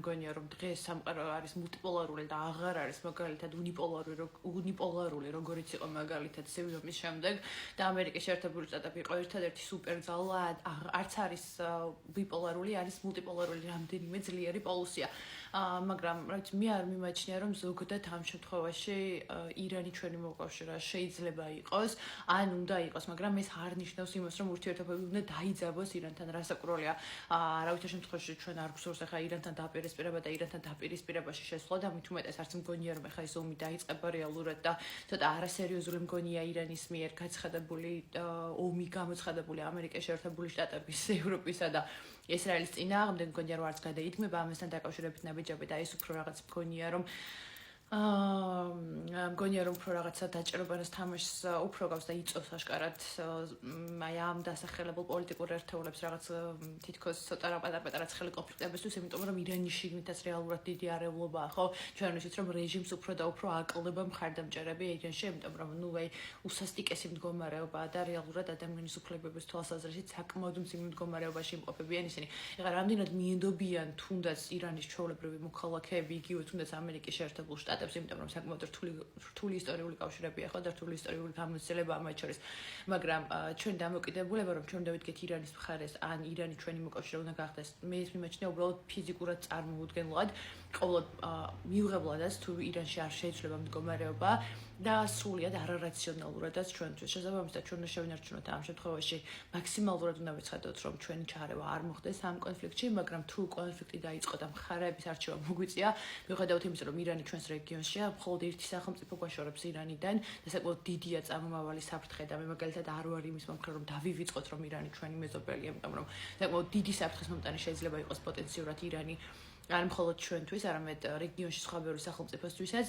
მგონია რომ დღეს სამყარო არის მულტიპოლარული და აღარ არის მაგალითად უნიპოლარული როგორიც იყო მაგალითად სევიუმის შემდეგ და ამერიკის შეერთებული შტატები იყო ერთადერთი სუპერძალა არც არის ბიპოლარული არის მულტიპოლარული რამდენიმე ძლიერი პოლუსია მაგრამ რაც მე არ მიმაჩნია რომ ზოგადად ამ შემთხვევაში ირანი ჩვენი მოკავშირე შეიძლება იყოს ან უნდა იყოს მაგრამ ეს არ ნიშნავს იმას რომ ურთიერთობები უნდა დაიძაბოს ირანთან რასაკურველია არავითარ შემთხვევაში ჩვენ არ გვსურს ახლა ირანთან დაპირისპირება და ირანთან დაპირისპირებაში შესვლა და მით უმეტეს არც მგონია რომ ახლა ეს ომი დაიწყება რეალურად და ცოტა არასერიოზული მგონია ირანის მიერ გაცხადებული ომი გამოცხადებული ამერიკის შეერთებული შტატების ევროპისა და ისრაელის წინააღმდეგ მგონია რომ არც გადაიდგმება ამასთან დაკავშირებით ნაბიჯები და ეს უფრო რაღაც მგონია რომ მგონია რომ უფრო რაღაცა დაჭერბებას თამაშს უფრო გავს და იწევს აშკარად აი ამ დასახელებულ პოლიტიკურ ერთეულებს რაღაც თითქოს ცოტა პატარ-პატარა ცხელი კონფლიქტებისთვის, იმიტომ რომ ირანის შიგნითაც რეალურად დიდი არეულობაა, ხო? ჩვენ ვიცით რომ რეჟიმს უფრო და უფრო აკლდება მხარდამჭერები ირანში, იმიტომ რომ აი უსასტიკესი მდგომარეობაა და რეალურად ადამიანის უფლებების თვალსაზრისით საკმაოდ მძიმე მდგომარეობაში იმყოფებიან ისინი. ეხლა რამდენად მიენდობიან თუნდაც ირანის ჩვეულებრივი მოქალაქეები, იგივე თუნდაც ამერიკის შეერთებულ შტატებში იმიტომ რომ საკმაოდ რთული ისტორიული კავშირებია ხო და რთული ისტორიული გამოცდილებაა მათ შორის მაგრამ ჩვენ დამოკიდებულება რომ ჩვენ დავიდგეთ ირანის მხარეს ან ირანი ჩვენი მოკავშირე უნდა გახდეს მე ის მიმაჩნია უბრალოდ ფიზიკურად წარმოუდგენლად ყოველად მიუღებლადაც თუ ირანში არ შეიძლება მდგომარეობა და სრულიად არარაციონალურადაც ჩვენთვის შესაბამისად ჩვენ უნდა შევინარჩუნოთ ამ შემთხვევაში მაქსიმალურად უნდა ვეცადოთ რომ ჩვენი ჩარევა არ მოხდეს ამ კონფლიქტში მაგრამ თუ კონფლიქტი დაიწყო და მხარეების არჩევა მოგვიწია მიუხედავად იმისა რომ ირანი ჩვენს რეგიონშია მხოლოდ ერთი სახელმწიფო გვაშორებს ირანიდან და საკმაოდ დიდია წარმომავალი საფრთხე და მე მაგალითად არ ვარ იმის მომხრე რომ დავივიწყოთ რომ ირანი ჩვენი მეზობელია იმიტომ რომ საკმაოდ დიდი საფრთხის მომტანი შეიძლება იყოს პოტენციურად ირანი არ მხოლოდ ჩვენთვის, არამედ რეგიონში სხვა ბევრი სახელმწიფოსთვისაც,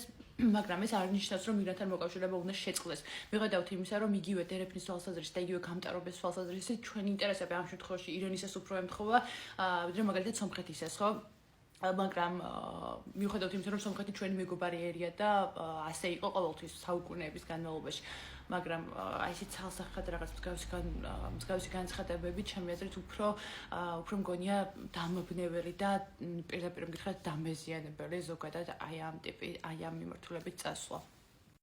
მაგრამ ეს არ ნიშნავს, რომ ირანთან მოკავშირეობა უნდა შეწყდეს. მიუხედავად იმისა, რომ იგივე ტერეფნის თვალსაზრისით და იგივე გამტარობის თვალსაზრისით ჩვენი ინტერესები ამ შემთხვევაში ირანისას უფრო ემთხვევა, ვიდრე მაგალითად სომხეთისას, ხო? მაგრამ მიუხედავად იმისა, რომ სომხეთი ჩვენი მეგობარი ერია და ასე იყო ყოველთვის საუკუნეების განმავლობაში, მაგრამ აი ესეთ ცალსახად რაღაც მსგავსი განცხადებები ჩემი აზრით უფრო მგონია დამაბნეველი და პირდაპირ მითხრათ დამეზიანებელი ზოგადად აი ამ მიმართულებით წასვლა.